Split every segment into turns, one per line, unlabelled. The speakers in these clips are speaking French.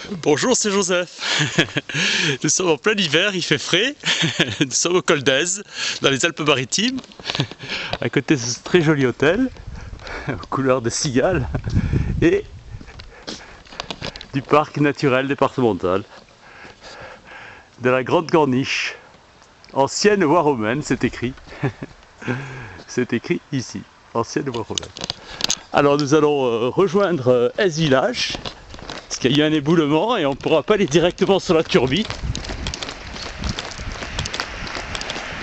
Bonjour, c'est Joseph. Nous sommes en plein hiver, il fait frais. Nous sommes au Col d'Èze, dans les Alpes-Maritimes, à côté de ce très joli hôtel, aux couleurs de cigale, et du parc naturel départemental, de la Grande Corniche, ancienne voie romaine, c'est écrit. C'est écrit ici, ancienne voie romaine. Alors nous allons rejoindre Èze Village, parce qu'il y a eu un éboulement et on ne pourra pas aller directement sur la turbine.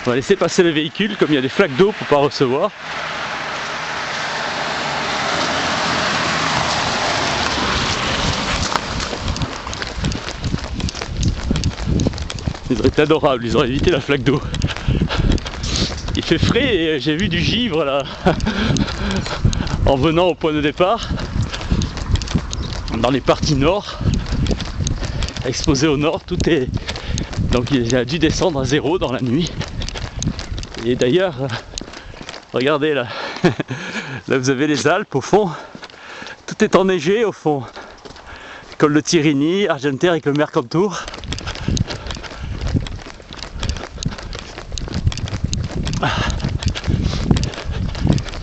On va laisser passer les véhicules, comme il y a des flaques d'eau pour ne pas recevoir. Ils auraient été adorables, ils auraient évité la flaque d'eau. Il fait frais et j'ai vu du givre là en venant au point de départ, dans les parties nord, exposé au nord, tout est... Donc il a dû descendre à 0 dans la nuit. Et d'ailleurs, regardez là, là vous avez les Alpes au fond, tout est enneigé au fond. Col de Tirigny, Argentière avec le Mercantour.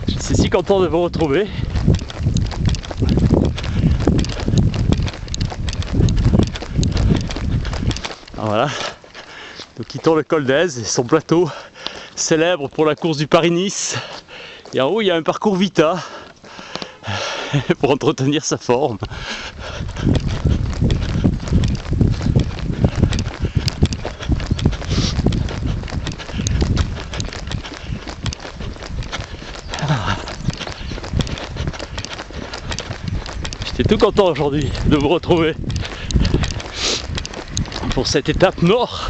Je suis si content de vous retrouver. Voilà, nous quittons le Col d'Èze et son plateau célèbre pour la course du Paris-Nice. Et en haut il y a un parcours Vita pour entretenir sa forme. J'étais tout content aujourd'hui de vous retrouver pour cette étape nord.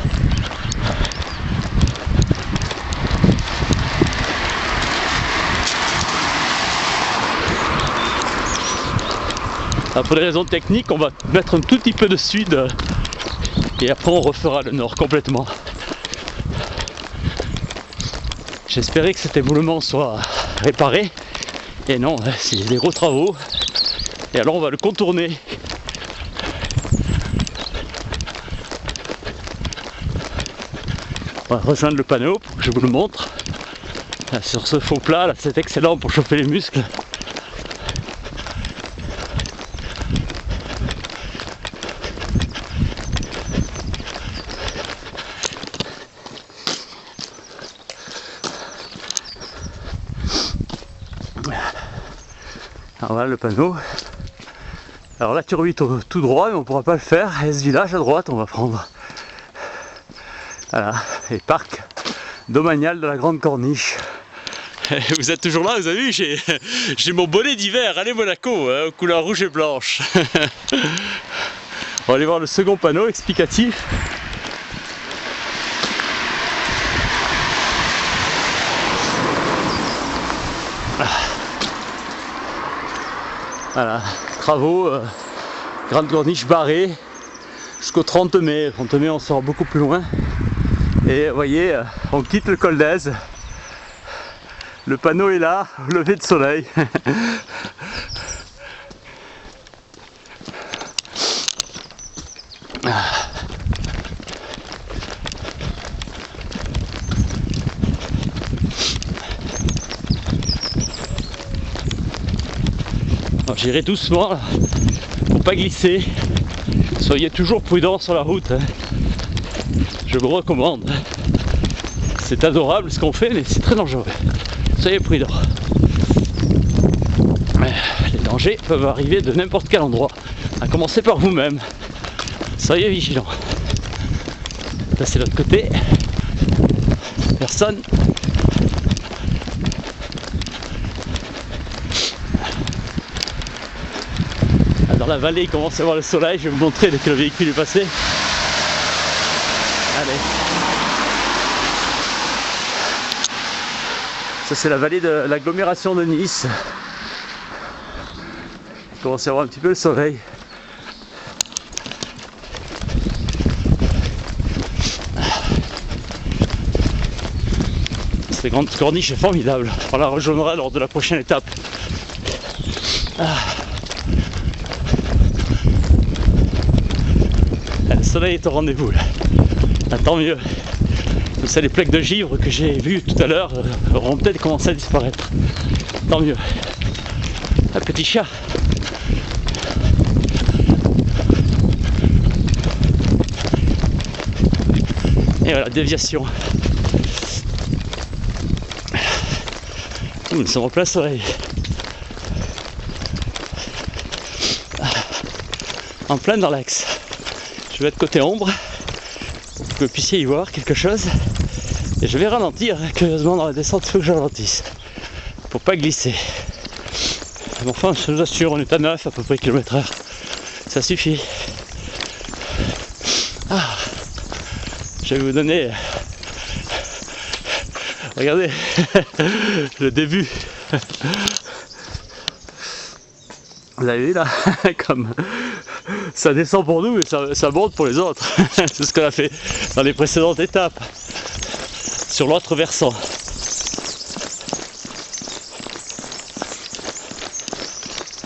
Alors pour des raisons techniques, on va mettre un tout petit peu de sud et après on refera le nord complètement. J'espérais que cet éboulement soit réparé et non, c'est des gros travaux et alors on va le contourner. On va rejoindre le panneau pour que je vous le montre. Là, sur ce faux plat, là, c'est excellent pour chauffer les muscles. Alors voilà le panneau. Alors là, turbine tout droit, mais on ne pourra pas le faire. Èze Village à droite, on va prendre. Voilà, et parc domanial de la Grande Corniche. Vous êtes toujours là, vous avez vu, j'ai mon bonnet d'hiver, allez Monaco, hein, aux couleurs rouge et blanche. On va aller voir le second panneau explicatif. Voilà, travaux, Grande Corniche barrée jusqu'au 30 mai. 30 mai, on sort beaucoup plus loin. Et vous voyez, on quitte le Col d'Èze. Le panneau est là, lever de soleil. J'irai doucement pour pas glisser. Soyez toujours prudents sur la route. Je vous recommande. C'est adorable ce qu'on fait, mais c'est très dangereux. Soyez prudents. Les dangers peuvent arriver de n'importe quel endroit. À commencer par vous-même. Soyez vigilants. Là c'est l'autre côté. Personne. Dans la vallée, il commence à voir le soleil. Je vais vous montrer dès que le véhicule est passé. Allez. Ça c'est la vallée de l'agglomération de Nice. Il commence à voir un petit peu le soleil. Cette grande corniche est formidable. On la rejoindra lors de la prochaine étape. soleil est au rendez-vous là. Ah, tant mieux. Comme ça, les plaques de givre que j'ai vues tout à l'heure auront peut-être commencé à disparaître. Tant mieux. Un petit chat. Et voilà, déviation. Nous sommes en plein soleil. En plein dans l'axe. Je vais être côté ombre pour que vous puissiez y voir quelque chose. Et je vais ralentir. Curieusement, dans la descente, il faut que je ralentisse pour pas glisser. Mais enfin, je vous assure, on est à 9 à peu près km/h. Ça suffit. Ah, je vais vous donner. Regardez le début. Vous avez vu là, comme ça descend pour nous et ça monte pour les autres. C'est ce qu'on a fait dans les précédentes étapes. Sur l'autre versant.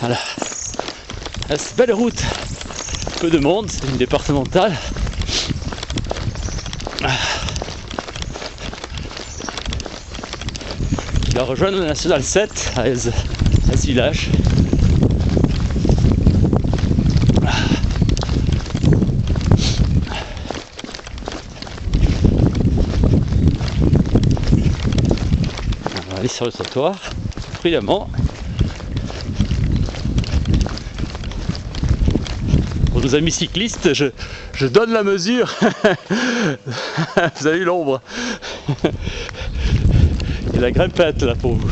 Voilà. C'est une belle route. Peu de monde, c'est une départementale. Qui va rejoindre le National 7 à ce village. On va aller sur le trottoir, prudemment. Pour nos amis cyclistes, je donne la mesure. Vous avez vu l'ombre. Et la grimpette là pour vous.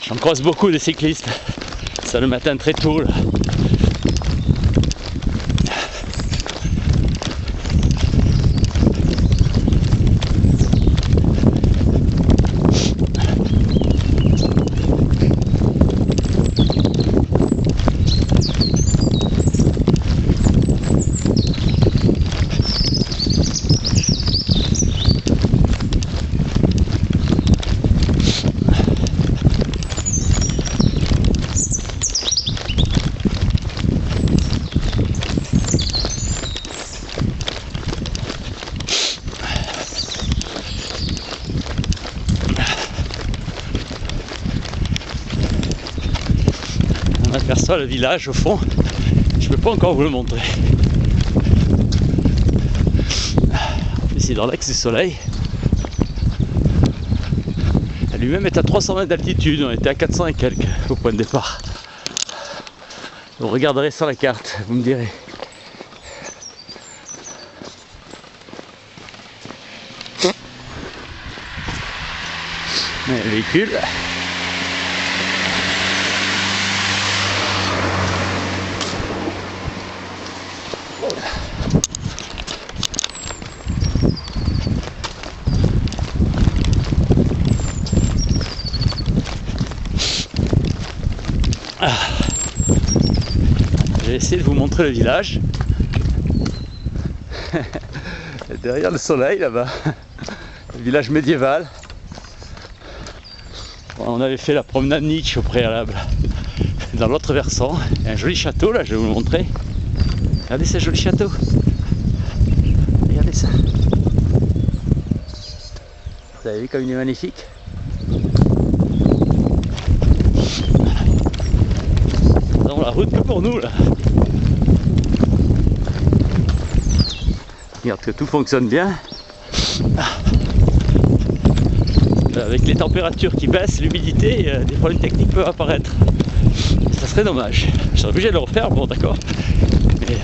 J'en croise beaucoup des cyclistes. Ça le matin très tôt là. On aperçoit le village au fond. Je ne peux pas encore vous le montrer. Ici dans l'axe du soleil. Lui-même est à 300 mètres d'altitude. On était à 400 et quelques au point de départ. Vous regarderez sur la carte, vous me direz. Le véhicule. Ah. Je vais essayer de vous montrer le village. Derrière le soleil là-bas, le village médiéval. On avait fait la promenade Nietzsche au préalable. Dans l'autre versant, il y a un joli château là, je vais vous le montrer. Regardez ce joli château. Regardez ça. Vous avez vu comme il est magnifique. Dans la route que pour nous là. Regarde que tout fonctionne bien. Avec les températures qui baissent, l'humidité, des problèmes techniques peuvent apparaître. Ça serait dommage. Je serais obligé de le refaire, bon d'accord. Mais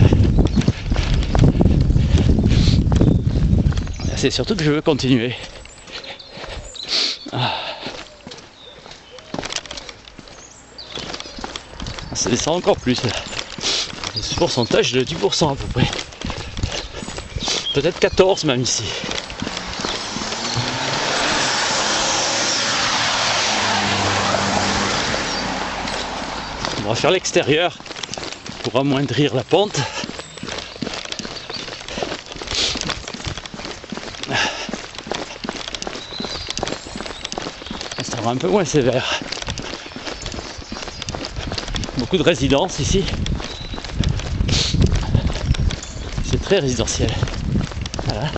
c'est surtout que je veux continuer. Ça descend encore plus. Ce pourcentage de 10% à peu près. Peut-être 14 même ici. On va faire l'extérieur pour amoindrir la pente. sera un peu moins sévère. Beaucoup de résidences ici. C'est très résidentiel. Voilà.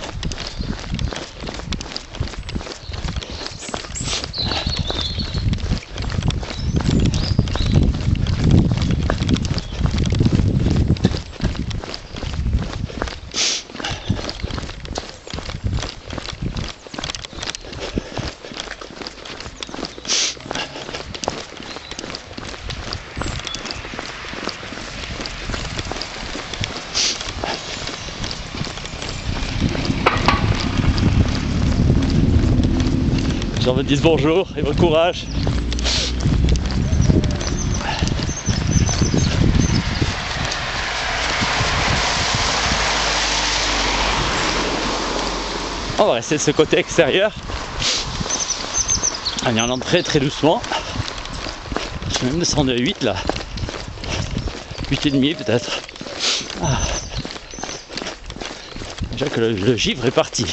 Les gens me disent bonjour et bon courage. On va rester de ce côté extérieur. On y en très très doucement. Je suis même descendu à 8 là. 8,5 peut-être. Ah. Déjà que le givre est parti.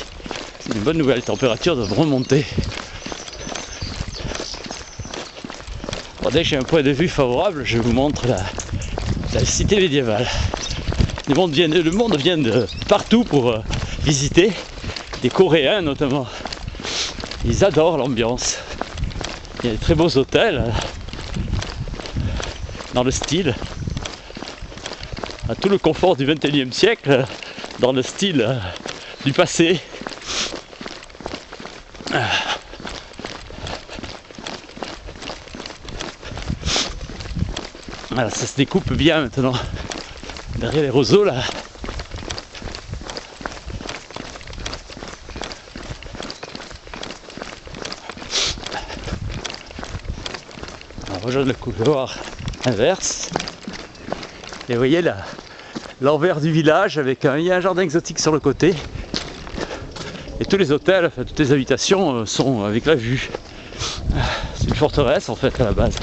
C'est une bonne nouvelle, les températures doivent remonter. Bon, dès que j'ai un point de vue favorable, je vous montre la cité médiévale. Le monde vient de partout pour visiter. Des Coréens notamment. Ils adorent l'ambiance. Il y a des très beaux hôtels dans le style. À tout le confort du XXIe siècle, dans le style du passé. Voilà, ça se découpe bien maintenant. Derrière les roseaux là. On rejoint le couloir inverse. Et vous voyez là, l'envers du village avec il y a un jardin exotique sur le côté. Et tous les hôtels, enfin toutes les habitations sont avec la vue. C'est une forteresse en fait à la base.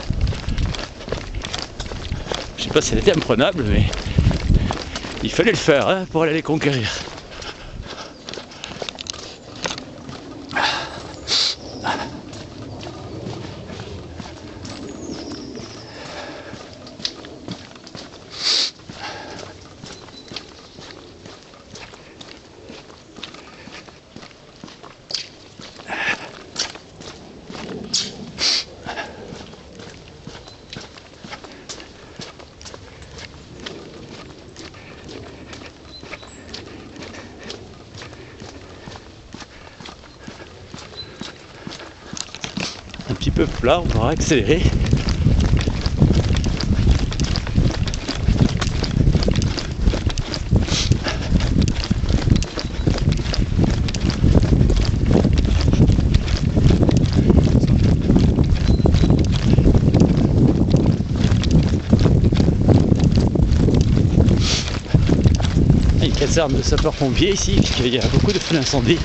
Je sais pas si elle était imprenable, mais il fallait le faire hein, pour aller les conquérir. Un petit peu plat, on va accélérer. Il y a une caserne de sapeurs-pompiers ici, puisqu'il y a beaucoup de feux d'incendie.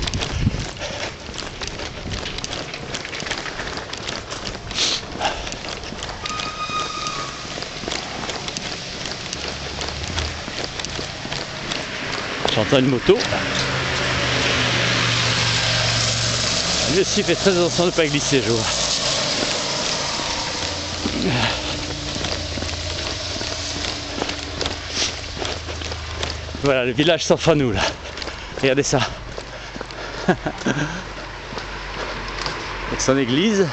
J'entends une moto. Lui aussi fait très attention de ne pas glisser, je vois. Voilà, le village s'offre à nous là. Regardez ça. Avec son église.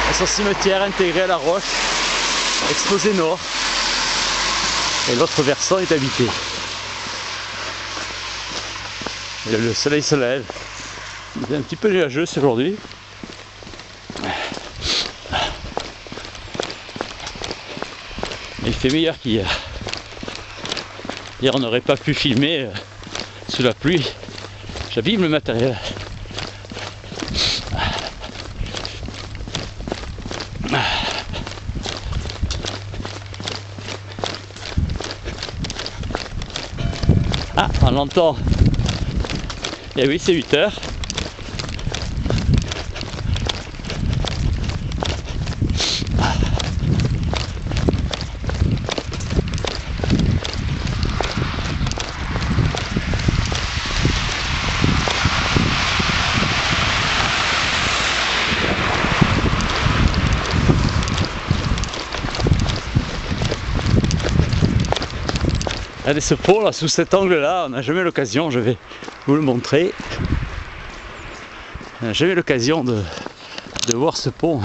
Et son cimetière intégré à la roche, exposé nord. Et l'autre versant est habité. Et le soleil se lève. Il est un petit peu nuageux aujourd'hui. Mais il fait meilleur qu'hier. Hier on n'aurait pas pu filmer sous la pluie. J'abîme le matériel. Ah, on l'entend. Et oui, c'est 8 heures. Regardez ce pont là, sous cet angle là, on n'a jamais l'occasion, je vais vous le montrer. On n'a jamais l'occasion de voir ce pont.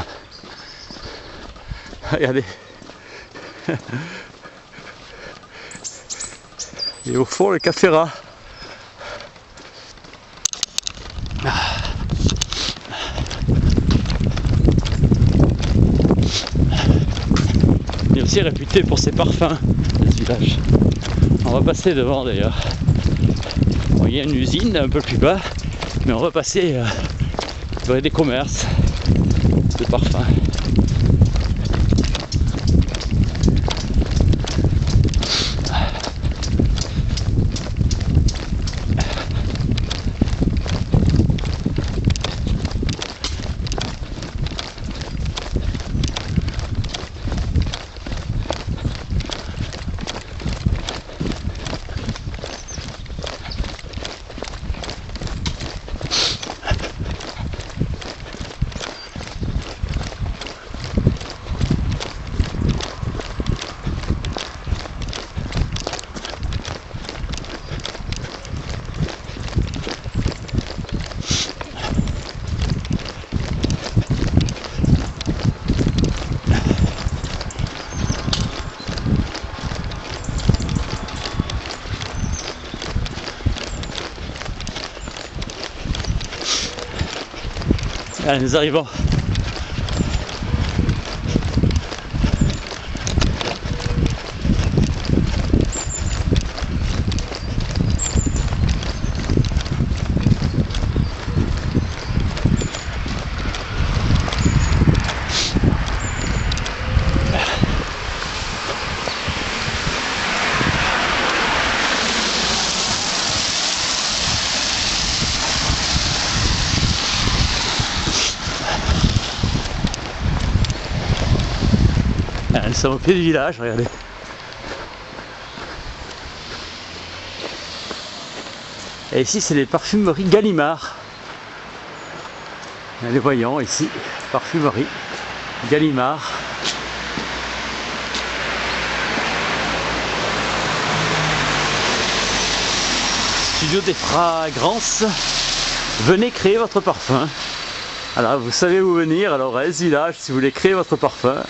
Regardez. Et au fond le café rat. Il est aussi réputé pour ses parfums, ce village. On va passer devant d'ailleurs. Bon, il y a une usine un peu plus bas, mais on va passer devant des commerces de parfums. Allez, nous arrivons. Nous sommes au pied du village, regardez. Et ici, c'est les parfumeries Gallimard. Les voyons ici, parfumerie Gallimard. Studio des fragrances. Venez créer votre parfum. Alors, vous savez où venir, alors à ce village, si vous voulez créer votre parfum.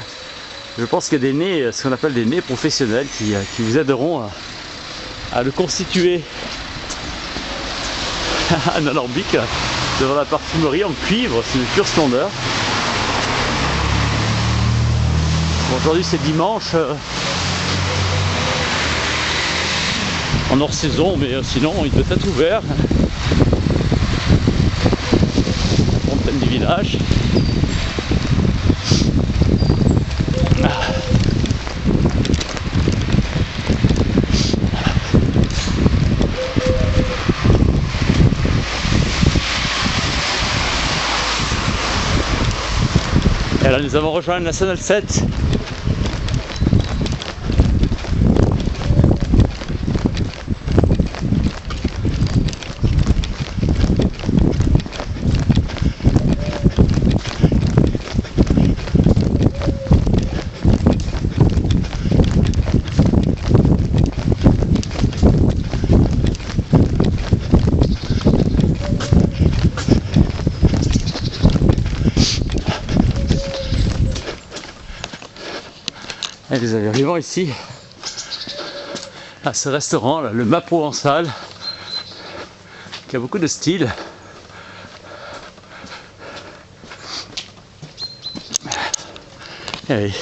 Je pense qu'il y a des nez, ce qu'on appelle des nez professionnels qui vous aideront à le constituer en alambic devant la parfumerie en cuivre, c'est une pure splendeur. Bon, aujourd'hui c'est dimanche, en hors saison, mais sinon il peut être ouvert. La fontaine du village. Et là nous avons rejoint la National 7. Et nous arrivons ici à ce restaurant là, le Mât Provençal, qui a beaucoup de style. Et oui.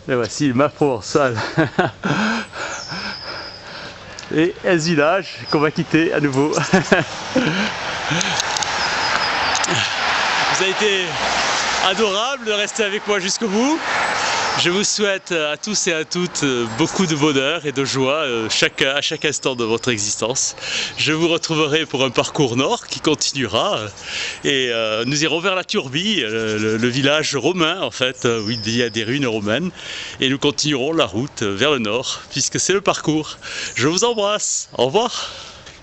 Et voici le Mât Provençal. Et un village qu'on va quitter à nouveau. Vous avez été adorable de rester avec moi jusqu'au bout. Je vous souhaite à tous et à toutes beaucoup de bonheur et de joie à chaque instant de votre existence. Je vous retrouverai pour un parcours nord qui continuera et nous irons vers la Turbie, le village romain en fait, où il y a des ruines romaines, et nous continuerons la route vers le nord puisque c'est le parcours. Je vous embrasse, au revoir.